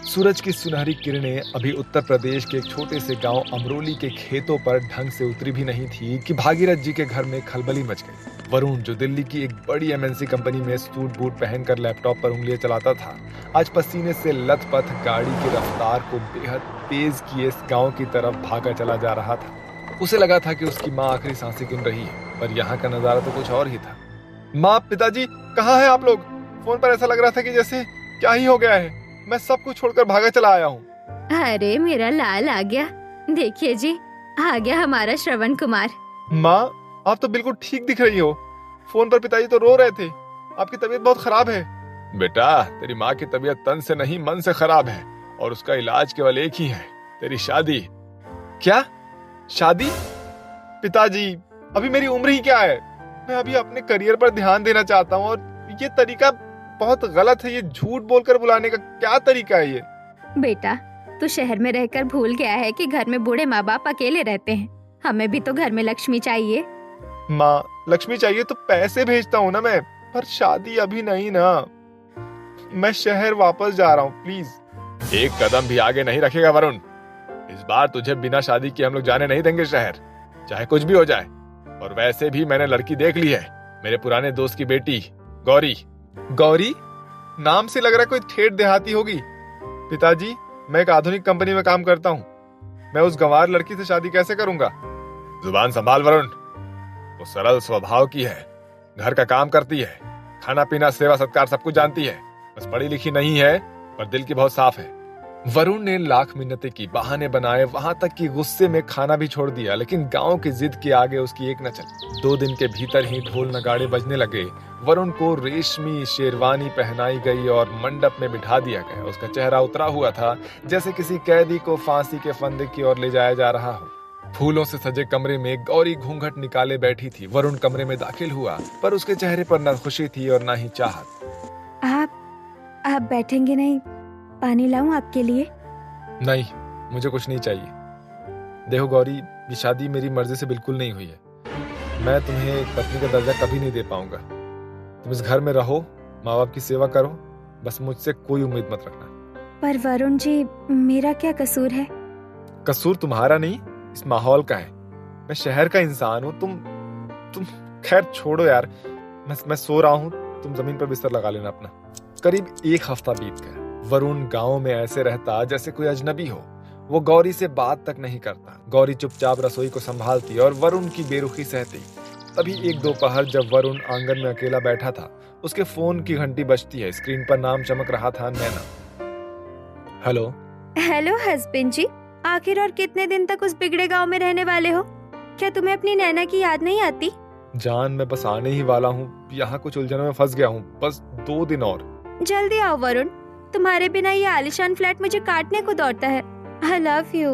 सूरज की सुनहरी किरणें अभी उत्तर प्रदेश के एक छोटे से गांव अमरोली के खेतों पर ढंग से उतरी भी नहीं थी कि भागीरथ जी के घर में खलबली मच गई। वरुण, जो दिल्ली की एक बड़ी एमएनसी कंपनी में सूट बूट पहनकर लैपटॉप पर उंगलियां चलाता था, आज पसीने से लथपथ गाड़ी की रफ्तार को बेहद तेज किए इस गांव की तरफ भागा चला जा रहा था। उसे लगा था कि उसकी माँ आखिरी सांसें गिन रही है, पर यहाँ का नजारा तो कुछ और ही था। माँ, पिताजी, कहाँ हैं आप लोग? फोन पर ऐसा लग रहा था कि जैसे क्या ही हो गया है। मैं सब कुछ छोड़कर भागा चला आया हूँ। अरे मेरा लाल आ गया। देखिए जी, आ गया हमारा श्रवण कुमार। माँ, आप तो बिल्कुल ठीक दिख रही हो। फोन पर पिताजी तो रो रहे थे। आपकी तबीयत बहुत खराब है। बेटा, तेरी माँ की तबीयत तन से नहीं मन से खराब है, और उसका इलाज केवल एक ही है, तेरी शादी। क्या शादी? पिताजी, अभी मेरी उम्र ही क्या है? मैं अभी अपने करियर पर ध्यान देना चाहता हूँ, और ये तरीका बहुत गलत है। ये झूठ बोलकर बुलाने का क्या तरीका है ये? बेटा, तू शहर में रहकर भूल गया है कि घर में बूढ़े माँ बाप अकेले रहते हैं। हमें भी तो घर में लक्ष्मी चाहिए। माँ, लक्ष्मी चाहिए तो पैसे भेजता हूँ ना मैं, पर शादी अभी नहीं ना। मैं शहर वापस जा रहा हूँ, प्लीज। एक कदम भी आगे नहीं रखेगा वरुण। इस बार तुझे बिना शादी के हम लोग जाने नहीं देंगे शहर, चाहे कुछ भी हो जाए। और वैसे भी मैंने लड़की देख ली है, मेरे पुराने दोस्त की बेटी गौरी। गौरी? नाम से लग रहा है कोई ठेठ देहाती होगी। पिताजी, मैं एक आधुनिक कंपनी में काम करता हूँ। मैं उस गंवार लड़की से शादी कैसे करूंगा? जुबान संभाल वरुण। वो सरल स्वभाव की है, घर का काम करती है, खाना पीना सेवा सत्कार सब कुछ जानती है। बस पढ़ी लिखी नहीं है, पर दिल की बहुत साफ है। वरुण ने लाख मिन्नतें की, बहाने बनाए, वहां तक कि गुस्से में खाना भी छोड़ दिया, लेकिन गांव की जिद के आगे उसकी एक न चली। 2 दिन के भीतर ही ढोल नगाड़े बजने लगे। वरुण को रेशमी शेरवानी पहनाई गई और मंडप में बिठा दिया गया। उसका चेहरा उतरा हुआ था, जैसे किसी कैदी को फांसी के फंदे की ओर ले जाया जा रहा हो। फूलों से सजे कमरे में गौरी घूंघट निकाले बैठी थी। वरुण कमरे में दाखिल हुआ, पर उसके चेहरे पर न खुशी थी और न ही चाहत। आप बैठेंगे नहीं? पानी लाऊं आपके लिए? नहीं, मुझे कुछ नहीं चाहिए। देखो गौरी, ये शादी मेरी मर्जी से बिल्कुल नहीं हुई है। मैं तुम्हें एक पत्नी का दर्जा कभी नहीं दे पाऊंगा। तुम इस घर में रहो, माँ बाप की सेवा करो, बस मुझसे कोई उम्मीद मत रखना। पर वरुण जी, मेरा क्या कसूर है? कसूर तुम्हारा नहीं, इस माहौल का है। मैं शहर का इंसान हूँ, तुम खैर छोड़ो यार। मैं सो रहा हूँ, तुम जमीन पर बिस्तर लगा लेना अपना। करीब 1 हफ्ता बीत गया। वरुण गांव में ऐसे रहता जैसे कोई अजनबी हो। वो गौरी से बात तक नहीं करता। गौरी चुपचाप रसोई को संभालती और वरुण की बेरुखी सहती। तभी एक दोपहर जब वरुण आंगन में अकेला बैठा था, उसके फोन की घंटी बजती है। स्क्रीन पर नाम चमक रहा था, नैना। हेलो। हेलो हस्बैंड जी, आखिर और कितने दिन तक उस बिगड़े गांव में रहने वाले हो? क्या तुम्हें अपनी नैना की याद नहीं आती? जान, मैं बस आने ही वाला हूँ। यहाँ कुछ उलझनों में फंस गया हूँ, बस 2 दिन और। जल्दी आओ वरुण, तुम्हारे बिना ये आलिशान फ्लैट मुझे काटने को दौड़ता है। I love you।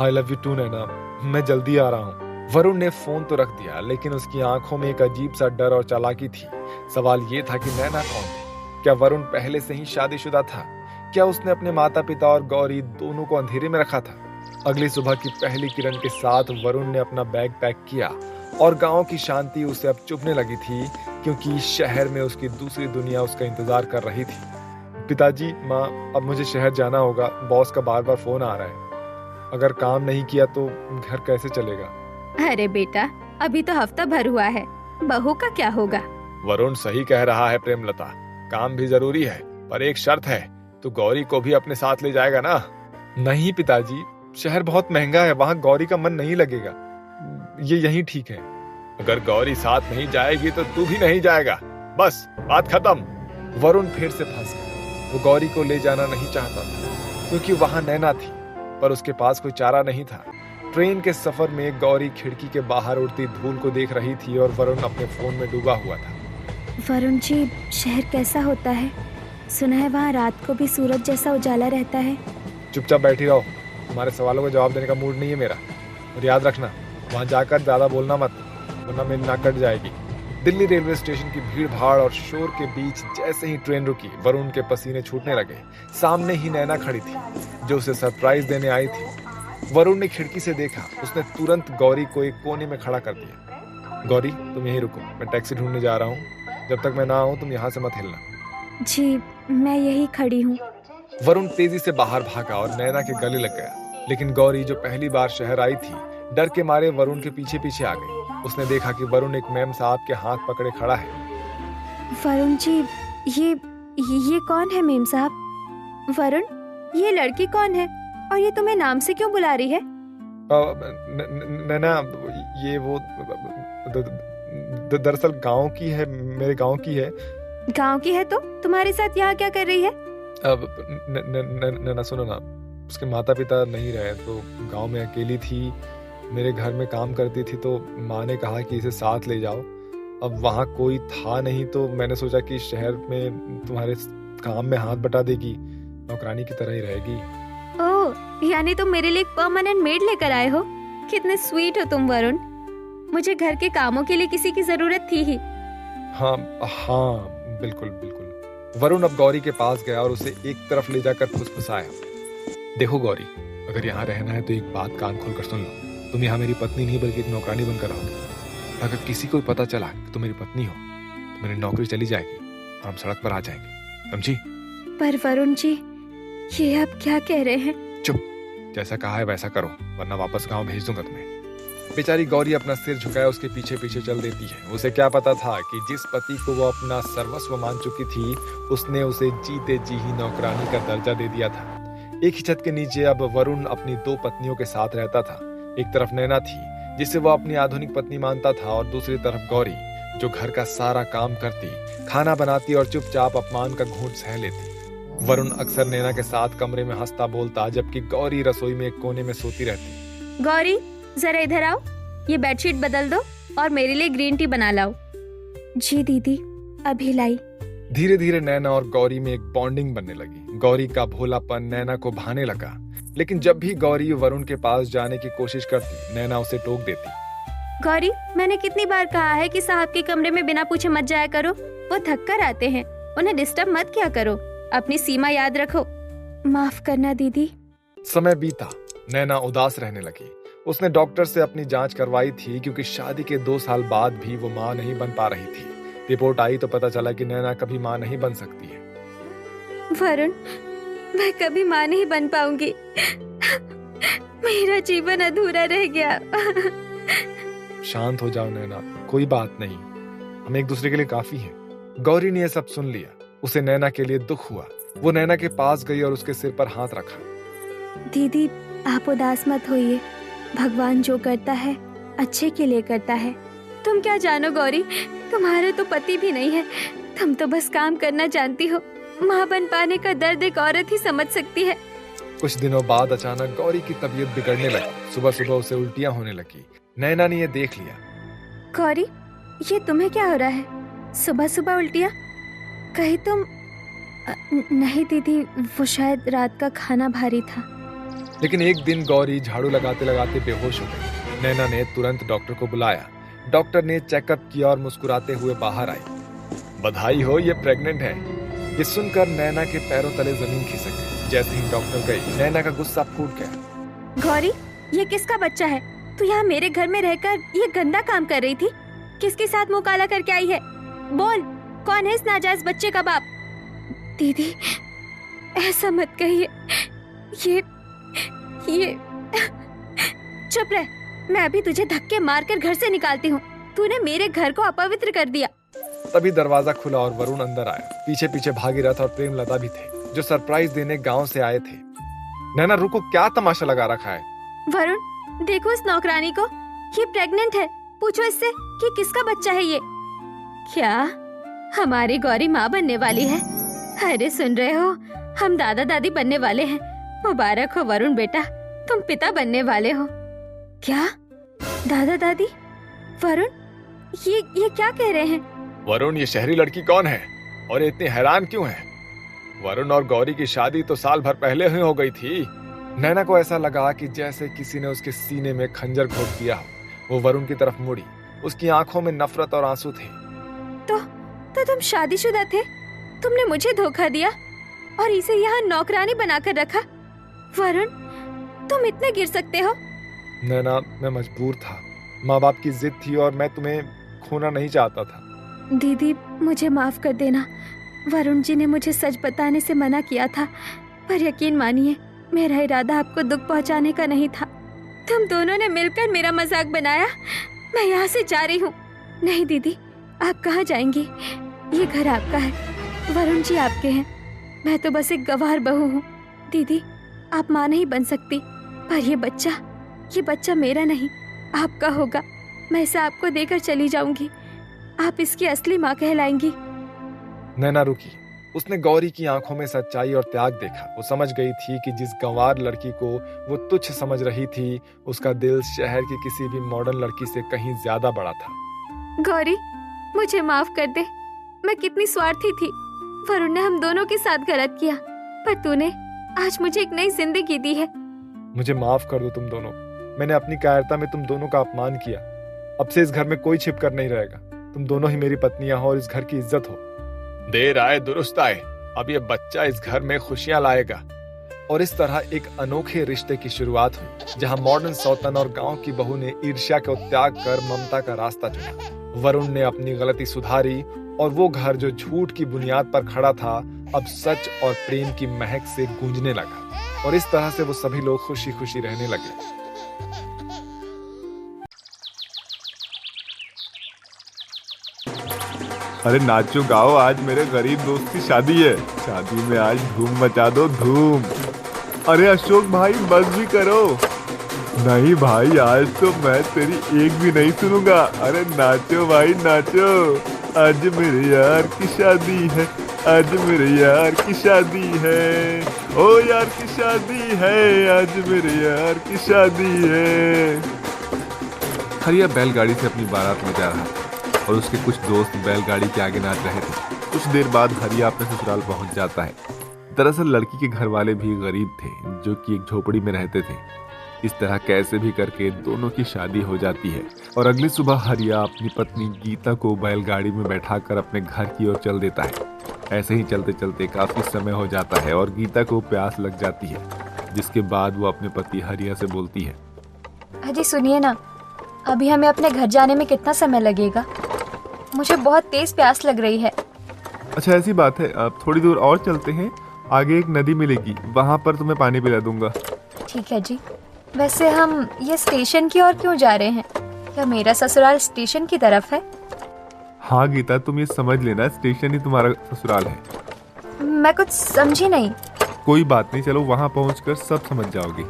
I love you too नैना, मैं जल्दी आ रहा हूँ। वरुण ने फोन तो रख दिया, लेकिन उसकी आंखों में एक अजीब सा डर और चालाकी थी। सवाल ये था कि नैना कौन थी? क्या वरुण पहले से ही शादीशुदा था? क्या उसने अपने माता पिता और गौरी दोनों को अंधेरे में रखा था? अगली सुबह की पहली किरण के साथ वरुण ने अपना बैग पैक किया, और गांव की शांति उसे अब चुभने लगी थी, क्योंकि शहर में उसकी दूसरी दुनिया उसका इंतजार कर रही थी। पिताजी, माँ, अब मुझे शहर जाना होगा। बॉस का बार बार फोन आ रहा है। अगर काम नहीं किया तो घर कैसे चलेगा? अरे बेटा, अभी तो हफ्ता भर हुआ है, बहू का क्या होगा? वरुण सही कह रहा है प्रेमलता, काम भी जरूरी है, पर एक शर्त है, तू गौरी को भी अपने साथ ले जाएगा ना? नहीं पिताजी, शहर बहुत महंगा है, वहाँ गौरी का मन नहीं लगेगा। ये यही ठीक है। अगर गौरी साथ नहीं जाएगी तो तू भी नहीं जाएगा, बस बात खत्म। वरुण फिर से फंस गया। वो गौरी को ले जाना नहीं चाहता था, क्योंकि वहां नैना थी, पर उसके पास कोई चारा नहीं था। ट्रेन के सफर में गौरी खिड़की के बाहर उड़ती धूल को देख रही थी और वरुण अपने फोन में डूबा हुआ था। वरुण जी, शहर कैसा होता है? सुना है वहाँ रात को भी सूरज जैसा उजाला रहता है। चुपचाप बैठी रहो, तुम्हारे सवालों का जवाब देने का मूड नहीं है मेरा। और याद रखना, वहां जाकर ज्यादा बोलना मत, वरना मेरी नाक कट जाएगी। दिल्ली रेलवे स्टेशन की भीड़ भाड़ और शोर के बीच जैसे ही ट्रेन रुकी, वरुण के पसीने छूटने लगे। सामने ही नैना खड़ी थी, जो उसे सरप्राइज देने आई थी। वरुण ने खिड़की से देखा, उसने तुरंत गौरी को एक कोने में खड़ा कर दिया। गौरी, तुम यहीं रुको, मैं टैक्सी ढूंढने जा रहा हूँ। जब तक मैं ना आऊँ तुम यहाँ से मत हिलना। जी, मैं यही खड़ी हूँ। वरुण तेजी से बाहर भागा और नैना के गले लग गया, लेकिन गौरी जो पहली बार शहर आई थी डर के मारे वरुण के पीछे पीछे आ गई। उसने देखा कि वरुण एक मेम साहब के हाथ पकड़े खड़ा है। वरुण जी, ये कौन है मेम साहब? वरुण, ये लड़की कौन है और ये तुम्हें नाम से क्यों बुला रही है? नैना, ये वो दरअसल गांव की है, मेरे गांव की है। गांव की है तो तुम्हारे साथ यहाँ क्या कर रही है? अब नैना सुनो ना, उसके माता पिता नहीं रहे तो गांव में अकेली थी, मेरे घर में काम करती थी, तो माँ ने कहा कि इसे साथ ले जाओ। अब वहाँ कोई था नहीं तो मैंने सोचा कि शहर में तुम्हारे काम में हाथ बटा देगी, नौकरानी की तरह ही रहेगी। ओह, यानी तुम मेरे लिए एक परमानेंट मेड लेकर आए हो? कितने स्वीट हो तुम वरुण। मुझे घर के कामों के लिए किसी की जरूरत थी ही। हाँ हाँ, बिल्कुल बिल्कुल। वरुण अब गौरी के पास गया और उसे एक तरफ ले जाकर फुसफुसाया। देखो गौरी, अगर यहाँ रहना है तो एक बात कान खोल कर सुन लो। तुम यहाँ मेरी पत्नी नहीं बल्कि एक नौकरानी बनकर रहोगी। अगर किसी को पता चला कि तुम मेरी पत्नी हो तो मेरी नौकरी चली जाएगी और हम सड़क पर आ जाएंगे, समझी? पर वरुण जी, ये आप क्या कह रहे हैं? चुप, जैसा कहा है वैसा करो वरना वापस गांव भेज दूंगा तुम्हें। बेचारी गौरी अपना सिर झुकाए उसके पीछे पीछे चल देती है। उसे क्या पता था कि जिस पति को वो अपना सर्वस्व मान चुकी थी उसने उसे जीते जी ही नौकरानी का दर्जा दे दिया था। एक ही छत के नीचे अब वरुण अपनी दो पत्नियों के साथ रहता था। एक तरफ नैना थी जिसे वो अपनी आधुनिक पत्नी मानता था और दूसरी तरफ गौरी जो घर का सारा काम करती, खाना बनाती और चुपचाप अपमान का घूंट सह लेती। वरुण अक्सर नैना के साथ कमरे में हंसता बोलता जबकि गौरी रसोई में एक कोने में सोती रहती। गौरी, जरा इधर आओ, ये बेडशीट बदल दो और मेरे लिए ग्रीन टी बना लाओ। जी दीदी, अभी लाई। धीरे धीरे नैना और गौरी में एक बॉन्डिंग बनने लगी। गौरी का भोलापन नैना को भाने लगा, लेकिन जब भी गौरी वरुण के पास जाने की कोशिश करती नैना उसे टोक देती। गौरी, मैंने कितनी बार कहा है कि साहब के कमरे में बिना पूछे मत जाया करो। वो थक कर आते हैं, उन्हें डिस्टर्ब मत किया करो। अपनी सीमा याद रखो। माफ करना दीदी। समय बीता, नैना उदास रहने लगी। उसने डॉक्टर से अपनी जांच करवाई थी क्योंकि शादी के 2 साल बाद भी वो माँ नहीं बन पा रही थी। रिपोर्ट आई तो पता चला कि नैना कभी माँ नहीं बन सकती है। वरुण, मैं कभी माँ नहीं बन पाऊंगी। मेरा जीवन अधूरा रह गया। शांत हो जाओ नैना, कोई बात नहीं, हम एक दूसरे के लिए काफी हैं। गौरी ने यह सब सुन लिया। उसे नैना के लिए दुख हुआ। वो नैना के पास गई और उसके सिर पर हाथ रखा। दीदी, आप उदास मत होइए। भगवान जो करता है अच्छे के लिए करता है। तुम क्या जानो गौरी, तुम्हारा तो पति भी नहीं है। तुम तो बस काम करना जानती हो। माँ बन पाने का दर्द एक औरत ही समझ सकती है। कुछ दिनों बाद अचानक गौरी की तबीयत बिगड़ने लगी। सुबह सुबह उसे उल्टियां होने लगी। नैना ने यह देख लिया। गौरी, ये तुम्हें क्या हो रहा है? सुबह सुबह उल्टियां? कहीं तुम... नहीं दीदी, वो शायद रात का खाना भारी था। लेकिन एक दिन गौरी झाड़ू लगाते लगाते बेहोश हो गई। नैना ने तुरंत डॉक्टर को बुलाया। डॉक्टर ने चेकअप किया और मुस्कुराते हुए बाहर आई। बधाई हो, ये प्रेग्नेंट है। ये सुनकर नैना के पैरों तले जमीन खिसक गई। जैसे ही डॉक्टर गई नैना का गुस्सा फूट गया। गौरी, ये किसका बच्चा है? तू यहाँ मेरे घर में रहकर ये गंदा काम कर रही थी। किसके साथ मुंह काला करके आई है? बोल, कौन है इस नाजायज बच्चे का बाप? दीदी, ऐसा मत कहिए। ये चुप रह, मैं अभी तुझे धक्के मारकर घर से निकालती हूँ। तूने मेरे घर को अपवित्र कर दिया। तभी दरवाजा खुला और वरुण अंदर आया। पीछे पीछे भागीरथ और प्रेमलता भी थे जो सरप्राइज देने गांव से आए थे। नैना रुको, क्या तमाशा लगा रखा है? वरुण, देखो इस नौकरानी को, ये प्रेग्नेंट है। पूछो इससे कि किसका बच्चा है ये। क्या हमारी गौरी माँ बनने वाली है? अरे सुन रहे हो, हम दादा दादी बनने वाले हैं। मुबारक हो वरुण बेटा, तुम पिता बनने वाले हो। क्या दादा दादी? वरुण, ये क्या कह रहे हैं? वरुण, ये शहरी लड़की कौन है और ये इतनी हैरान क्यों है? वरुण और गौरी की शादी तो साल भर पहले ही हो गई थी। नैना को ऐसा लगा कि जैसे किसी ने उसके सीने में खंजर घोंप दिया हो। वो वरुण की तरफ मुड़ी। उसकी आंखों में नफरत और आंसू थे। तो तुम शादीशुदा थे? तुमने मुझे धोखा दिया और इसे यहाँ नौकरानी बनाकर रखा। वरुण, तुम इतने गिर सकते हो? नैना, मैं मजबूर था। माँ बाप की जिद थी और मैं तुम्हें खोना नहीं चाहता था। दीदी, मुझे माफ कर देना। वरुण जी ने मुझे सच बताने से मना किया था। पर यकीन मानिए मेरा इरादा आपको दुख पहुंचाने का नहीं था। तुम दोनों ने मिलकर मेरा मजाक बनाया। मैं यहाँ से जा रही हूँ। नहीं दीदी, आप कहाँ जाएंगी? ये घर आपका है, वरुण जी आपके हैं। मैं तो बस एक गवार बहू हूँ। दीदी, आप माँ नहीं बन सकती, पर ये बच्चा मेरा नहीं, आपका होगा। मैं इसे आपको देकर चली जाऊंगी। आप इसकी असली माँ कहलाएंगी। नैना रुकी। उसने गौरी की आंखों में सच्चाई और त्याग देखा। वो समझ गई थी कि जिस गंवार लड़की को वो तुच्छ समझ रही थी, उसका दिल शहर की किसी भी मॉडर्न लड़की से कहीं ज्यादा बड़ा था। गौरी, मुझे माफ कर दे। मैं कितनी स्वार्थी थी। वरुण ने हम दोनों के साथ गलत किया, पर तूने आज मुझे एक नई जिंदगी दी है। मुझे माफ कर दो तुम दोनों। मैंने अपनी कायरता में तुम दोनों का अपमान किया। अब से इस घर में कोई छिप कर नहीं रहेगा। तुम दोनों ही मेरी पत्नियां हो और इस घर की इज्जत हो। देर आए दुरुस्त आए। अब ये बच्चा इस घर में खुशियां लाएगा। और इस तरह एक अनोखे रिश्ते की शुरुआत हुई, जहां मॉडर्न सौतन और गांव की बहू ने ईर्ष्या को त्याग कर ममता का रास्ता चुना। वरुण ने अपनी गलती सुधारी और वो घर जो झूठ की बुनियाद पर खड़ा था, अब सच और प्रेम की महक से गूंजने लगा। और इस तरह से वो सभी लोग खुशी खुशी रहने लगे। अरे नाचो गाओ, आज मेरे गरीब दोस्त की शादी है। शादी में आज धूम मचा दो, धूम। अरे अशोक भाई, बस भी करो। नहीं भाई, आज तो मैं तेरी एक भी नहीं सुनूंगा। अरे नाचो भाई नाचो। आज मेरे यार की शादी है, आज मेरे यार की शादी है। ओ यार की शादी है, आज मेरे यार की शादी है। हरिया बैलगाड़ी से अपनी बारात में जा रहा था और उसके कुछ दोस्त बैलगाड़ी के आगे नाच रहे थे। कुछ देर बाद हरिया अपने ससुराल पहुंच जाता है। दरअसल लड़की के घर वाले भी गरीब थे, जो कि एक झोपड़ी में रहते थे। इस तरह कैसे भी करके दोनों की शादी हो जाती है और अगली सुबह हरिया अपनी पत्नी गीता को बैलगाड़ी में बैठाकर अपने घर की ओर चल देता है। ऐसे ही चलते चलते काफी समय हो जाता है और गीता को प्यास लग जाती है, जिसके बाद वो अपने पति हरिया से बोलती है, अजी सुनिए ना, अभी हमें अपने घर जाने में कितना समय लगेगा? मुझे बहुत तेज प्यास लग रही है। अच्छा ऐसी बात है, अब थोड़ी दूर और चलते हैं, आगे एक नदी मिलेगी, वहाँ पर तुम्हें पानी पिला दूंगा। ठीक है जी। वैसे हम ये स्टेशन की ओर क्यों जा रहे हैं? क्या मेरा ससुराल स्टेशन की तरफ है? हाँ गीता, तुम ये समझ लेना, स्टेशन ही तुम्हारा ससुराल है। मैं कुछ समझी नहीं। कोई बात नहीं, चलो वहाँ पहुँचकर सब समझ जाओगे।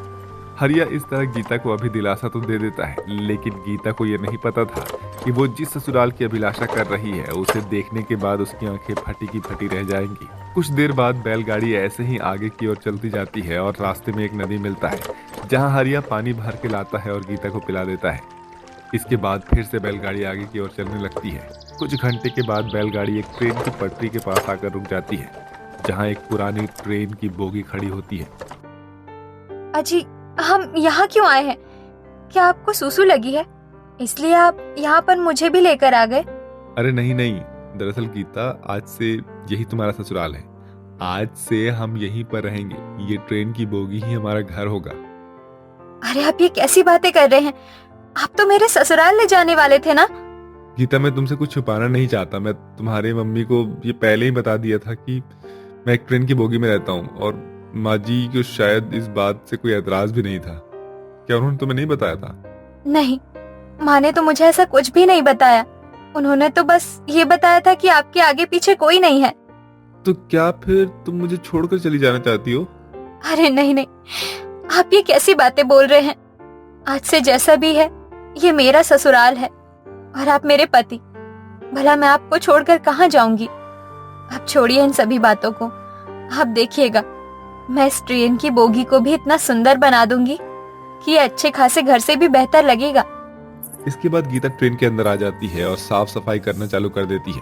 हरिया इस तरह गीता को अभी दिलासा तो दे देता है, लेकिन गीता को ये नहीं पता था कि वो जिस ससुराल की अभिलाषा कर रही है, उसे देखने के बाद उसकी आंखें फटी की फटी रह जाएंगी। कुछ देर बाद बैलगाड़ी ऐसे ही आगे की ओर चलती जाती है और रास्ते में एक नदी मिलता है, जहां हरिया पानी भर के लाता है और गीता को पिला देता है। इसके बाद फिर से बैलगाड़ी आगे की ओर चलने लगती है। कुछ घंटे के बाद बैलगाड़ी एक ट्रेन की पटरी के पास आकर रुक जाती है, जहाँ एक पुरानी ट्रेन की बोगी खड़ी होती है। अजी, हम यहाँ क्यों आए हैं? क्या आपको सुसु लगी है, इसलिए आप यहाँ पर मुझे भी लेकर आ गए? अरे नहीं नहीं, दरअसल गीता, आज से यही तुम्हारा ससुराल है। आज से हम यहीं पर रहेंगे। ये ट्रेन की बोगी ही हमारा घर होगा। अरे आप ये कैसी बातें कर रहे हैं? आप तो मेरे ससुराल ले जाने वाले थे ना? गीता, मैं तुमसे कुछ छुपाना नहीं चाहता। मैं तुम्हारे मम्मी को ये पहले ही बता दिया था कि मैं एक ट्रेन की बोगी में रहता हूँ, और माँ जी को शायद इस बात से कोई एतराज भी नहीं था। क्या उन्होंने तुम्हें नहीं बताया था? नहीं, माँ ने तो मुझे ऐसा कुछ भी नहीं बताया। उन्होंने तो बस ये बताया था कि आपके आगे पीछे कोई नहीं है। तो क्या फिर तुम मुझे छोड़कर चली जाना चाहती हो? अरे नहीं नहीं, आप ये कैसी बातें बोल रहे हैं? आज से जैसा भी है, ये मेरा ससुराल है और आप मेरे पति। भला मैं आपको छोड़कर कहाँ जाऊंगी? आप छोड़िए इन सभी बातों को। आप देखिएगा, मैं इस ट्रेन की बोगी को भी इतना सुंदर बना दूंगी कि ये अच्छे खासे घर से भी बेहतर लगेगा। इसके बाद गीता ट्रेन के अंदर आ जाती है और साफ सफाई करना चालू कर देती है।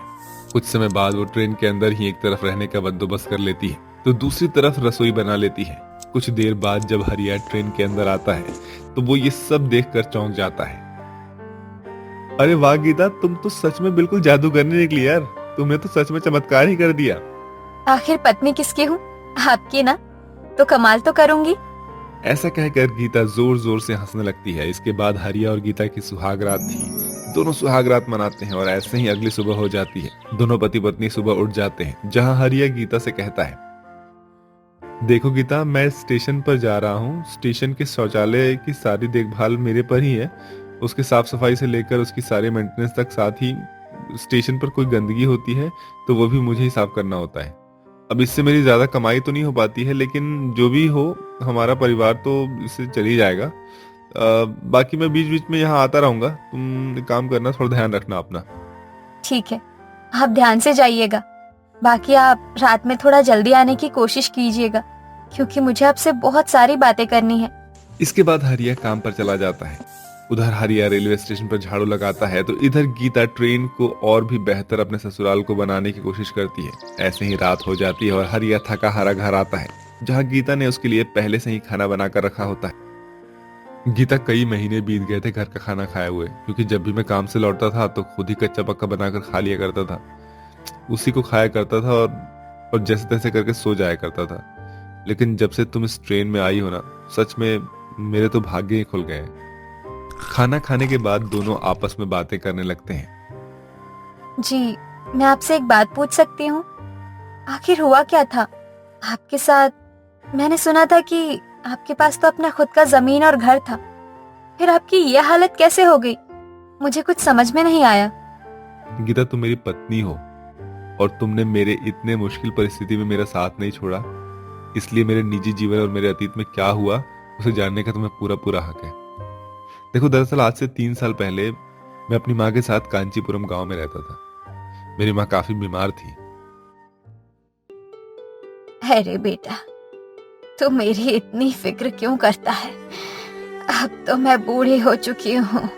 कुछ समय बाद वो ट्रेन के अंदर ही एक तरफ रहने का बंदोबस्त कर लेती है तो दूसरी तरफ रसोई बना लेती है। कुछ देर बाद जब हरिया ट्रेन के अंदर आता है तो वो ये सब देखकर चौंक जाता है। अरे वाह गीता, तुम तो सच में बिल्कुल जादूगरनी निकली यार। तुमने तो सच में चमत्कार ही कर दिया। आखिर पत्नी किसकी हूँ? आपकी ना, तो कमाल तो करूंगी। ऐसा कहकर गीता जोर जोर से हंसने लगती है। इसके बाद हरिया और गीता की सुहाग रात थी। दोनों सुहाग रात मनाते हैं और ऐसे ही अगली सुबह हो जाती है। दोनों पति पत्नी सुबह उठ जाते हैं, जहां हरिया गीता से कहता है, देखो गीता, मैं स्टेशन पर जा रहा हूँ। स्टेशन के शौचालय की सारी देखभाल मेरे पर ही है। उसके साफ सफाई से लेकर उसकी सारी मेंटेनेंस तक, साथ ही स्टेशन पर कोई गंदगी होती है तो वो भी मुझे ही साफ करना होता है। अब इससे मेरी ज्यादा कमाई तो नहीं हो पाती है, लेकिन जो भी हो हमारा परिवार तो इससे चल ही जाएगा। बाकी मैं बीच बीच में यहाँ आता रहूंगा। तुम एक काम करना, थोड़ा ध्यान रखना अपना। ठीक है, आप ध्यान से जाइएगा। बाकी आप रात में थोड़ा जल्दी आने की कोशिश कीजिएगा, क्योंकि मुझे आपसे बहुत सारी बातें करनी है। इसके बाद हरिया काम पर चला जाता है। उधर हरिया रेलवे स्टेशन पर झाड़ू लगाता है तो इधर गीता ट्रेन को और भी बेहतर अपने ससुराल को बनाने की कोशिश करती है। ऐसे ही रात हो जाती है और हरिया थका हारा घर आता है, जहाँ गीता ने उसके लिए पहले से ही खाना बनाकर रखा होता है। गीता कई महीने बीत गए थे घर का खाना खाए हुए, क्योंकि जब भी मैं काम से लौटता था तो खुद ही कच्चा पक्का बनाकर खा लिया करता था। उसी को खाया करता था और जैसे तैसे करके सो जाया करता था। लेकिन जब से तुम इस ट्रेन में आई हो ना, सच में मेरे तो भाग्य ही खुल गए हैं। खाना खाने के बाद दोनों आपस में बातें करने लगते हैं। जी, मैं आपसे एक बात पूछ सकती हूँ? आखिर हुआ क्या था आपके साथ? मैंने सुना था कि आपके पास तो अपना खुद का जमीन और घर था, फिर आपकी यह हालत कैसे हो गई? मुझे कुछ समझ में नहीं आया। गीता, तुम मेरी पत्नी हो और तुमने मेरे इतने मुश्किल परिस्थिति में मेरा साथ नहीं छोड़ा, इसलिए मेरे निजी जीवन और मेरे अतीत में क्या हुआ उसे जानने का तुम्हें पूरा पूरा हक है। देखो, दरअसल आज से 3 साल पहले मैं अपनी माँ के साथ कांचीपुरम गांव में रहता था। मेरी माँ काफी बीमार थी। अरे बेटा, तू मेरी इतनी फिक्र क्यों करता है? अब तो मैं बूढ़ी हो चुकी हूँ।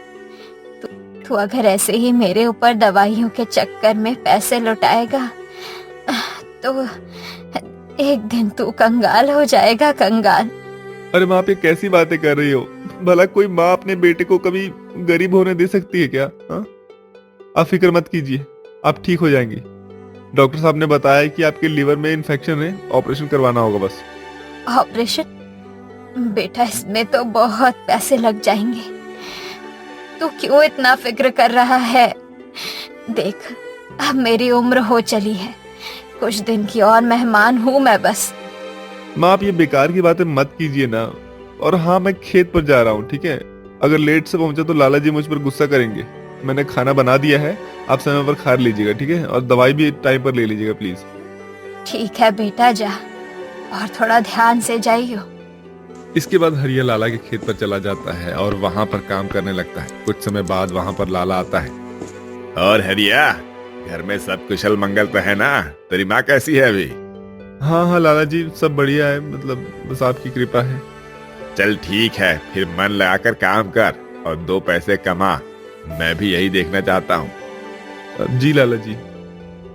तू अगर ऐसे ही मेरे ऊपर दवाइयों के चक्कर में पैसे लुटाएगा तो एक दिन तू कंगाल हो जाएगा, कंगाल। अरे माँ, आप ये कैसी बातें कर रही हो? भला कोई माँ अपने बेटे को कभी गरीब होने दे सकती है क्या? हाँ, आप फिक्र मत कीजिए, आप ठीक हो जाएंगी। डॉक्टर साहब ने बताया कि आपके लीवर में इन्फेक्शन है, ऑपरेशन करवाना होगा बस। ऑपरेशन? बेटा, इसमें तो बहुत पैसे लग जाएंगे। तू क्यों इतना फिक्र कर रहा है? देख, अब मेरी उम्र हो चली है, कुछ दिन की और मेहमान हूँ मैं बस। माँ, आप ये बेकार की बातें मत कीजिए ना। और हाँ, मैं खेत पर जा रहा हूँ, ठीक है? अगर लेट से पहुंचा तो लाला जी मुझ पर गुस्सा करेंगे। मैंने खाना बना दिया है, आप समय पर खा लीजिएगा, ठीक है? और दवाई भी टाइम पर ले लीजिएगा प्लीज। ठीक है बेटा, जा, और थोड़ा ध्यान से जाइयो। इसके बाद हरिया लाला के खेत पर चला जाता है और वहां पर काम करने लगता है। कुछ समय बाद वहां पर लाला आता है। और हरिया, घर में सब कुशल मंगल तो है ना? तेरी माँ कैसी है अभी? हाँ हाँ लाला जी, सब बढ़िया है, मतलब बस आपकी कृपा है। चल ठीक है, फिर मन लगाकर काम कर और 2 पैसे कमा। मैं भी यही देखना चाहता हूँ। जी लाला जी।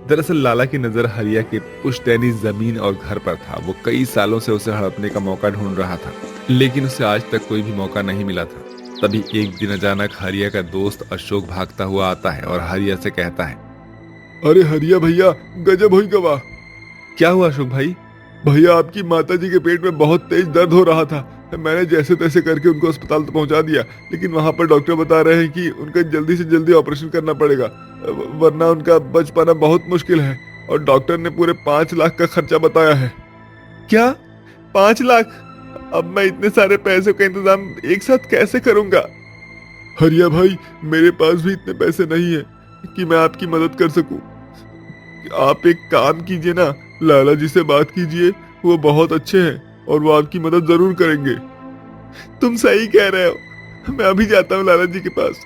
दरअसल लाला की नजर हरिया के पुश्तैनी जमीन और घर पर था। वो कई सालों से उसे हड़पने का मौका ढूंढ रहा था, लेकिन उसे आज तक कोई भी मौका नहीं मिला था। तभी एक दिन अचानक हरिया का दोस्त अशोक भागता हुआ आता है और हरिया से कहता है, अरे हरिया भैया, गजब हुई गवाह। क्या हुआ अशोक भाई? भैया, आपकी माताजी के पेट में बहुत तेज दर्द हो रहा था। मैंने जैसे तैसे करके उनको अस्पताल तो पहुंचा दिया, लेकिन वहां पर डॉक्टर बता रहे हैं कि उनका जल्दी से जल्दी ऑपरेशन करना पड़ेगा, वरना उनका बच पाना बहुत मुश्किल है। और डॉक्टर ने पूरे 5 लाख का खर्चा बताया है। क्या 5 लाख? अब मैं इतने सारे पैसे का इंतजाम एक साथ कैसे करूंगा? हरिया भाई, मेरे पास भी इतने पैसे नहीं है कि मैं आपकी मदद कर सकूं। आप एक काम कीजिए ना, लाला जी से बात कीजिए, वो बहुत अच्छे हैं और वो आपकी मदद जरूर करेंगे। तुम सही कह रहे हो, मैं अभी जाता हूँ लाला जी के पास।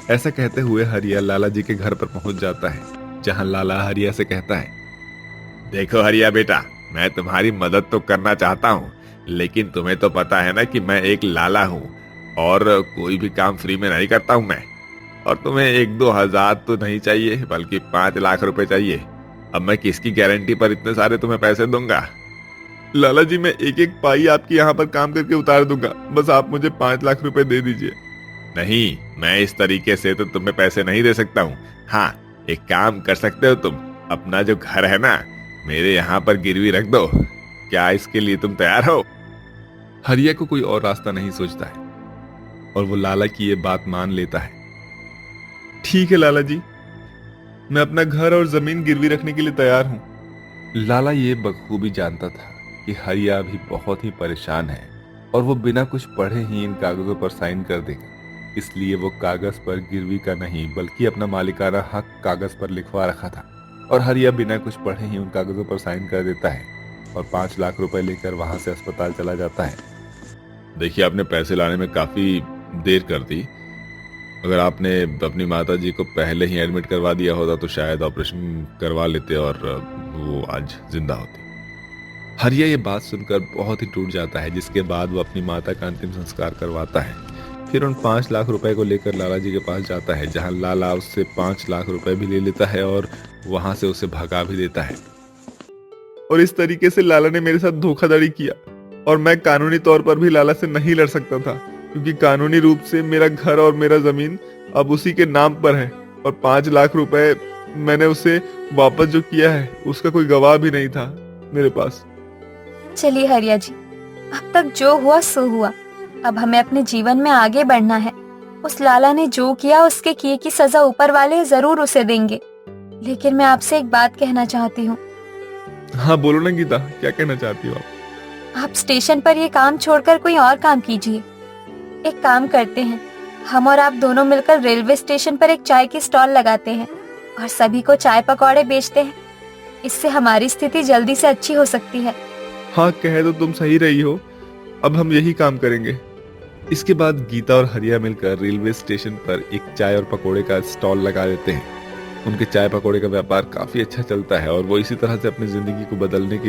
ऐसा कहते हुए हरिया लाला जी के घर पर पहुंच जाता है, जहां लाला हरिया से कहता है, देखो हरिया बेटा, मैं तुम्हारी मदद तो करना चाहता हूँ, लेकिन तुम्हें तो पता है ना कि मैं एक लाला हूँ और कोई भी काम फ्री में नहीं करता हूँ मैं। और तुम्हें 1-2 हजार तो नहीं चाहिए, बल्कि 5 लाख रुपए चाहिए। अब मैं किसकी गारंटी पर इतने सारे तुम्हें पैसे दूंगा? लाला जी, मैं एक एक पाई आपकी यहाँ पर काम करके उतार दूंगा, बस आप मुझे 5 लाख रुपए दे दीजिए। नहीं, मैं इस तरीके से तो तुम्हें पैसे नहीं दे सकता हूँ। हाँ, एक काम कर सकते हो तुम, अपना जो घर है ना, मेरे यहाँ पर गिरवी रख दो। क्या इसके लिए तुम तैयार हो? हरिया को कोई और रास्ता नहीं सोचता है और वो लाला की ये बात मान लेता है। ठीक है लाला जी, मैं अपना घर और जमीन गिरवी रखने के लिए तैयार हूँ। लाला ये बखूबी जानता था कि हरिया अभी बहुत ही परेशान है और वो बिना कुछ पढ़े ही इन कागजों पर साइन कर देगा। इसलिए वो कागज पर गिरवी का नहीं बल्कि अपना मालिकाना हक कागज पर लिखवा रखा था और हरिया बिना कुछ पढ़े ही उन कागजों पर साइन कर देता है और 5 लाख रुपए लेकर वहां से अस्पताल चला जाता है। देखिए, आपने पैसे लाने में काफी देर कर दी। अगर आपने अपनी माता जी को पहले ही एडमिट करवा दिया होता तो शायद ऑपरेशन करवा लेते और वो आज जिंदा होती। हरिया ये बात सुनकर बहुत ही टूट जाता है, जिसके बाद वो अपनी माता का अंतिम संस्कार करवाता है। फिर उन 5 लाख रुपए को लेकर लाला जी के पास जाता है, जहां लाला उससे 5 लाख रुपए भी ले लेता है और वहां से उसे भगा भी देता है। और इस तरीके से लाला ने मेरे साथ धोखाधड़ी किया और मैं कानूनी तौर पर भी लाला से नहीं लड़ सकता था, क्योंकि कानूनी रूप से मेरा घर और मेरा जमीन अब उसी के नाम पर है और 5 लाख रुपए मैंने उसे वापस जो किया है उसका कोई गवाह भी नहीं था मेरे पास। चलिए हरिया जी, अब तक जो हुआ सो हुआ। अब हमें अपने जीवन में आगे बढ़ना है। उस लाला ने जो किया उसके किए की सजा ऊपर वाले जरूर उसे देंगे। लेकिन मैं आपसे एक बात कहना चाहती हूँ। हाँ बोलो ना गीता, क्या कहना चाहती हो आप? आप स्टेशन पर ये काम छोड़कर कोई और काम कीजिए। एक काम करते हैं, हम और आप दोनों मिलकर रेलवे स्टेशन पर एक चाय की स्टॉल लगाते हैं और सभी को चाय पकौड़े बेचते हैं। इससे हमारी स्थिति जल्दी से अच्छी हो सकती है। हाँ, कहे तो तुम सही रही हो। अब हम यही काम करेंगे। इसके बाद गीता और हरिया मिलकर रेलवे स्टेशन पर एक चाय और पकोड़े का स्टॉल लगा देते हैं। उनके चाय पकोड़े का व्यापार काफी अच्छा चलता है और वो इसी तरह से अपनी जिंदगी को बदलने की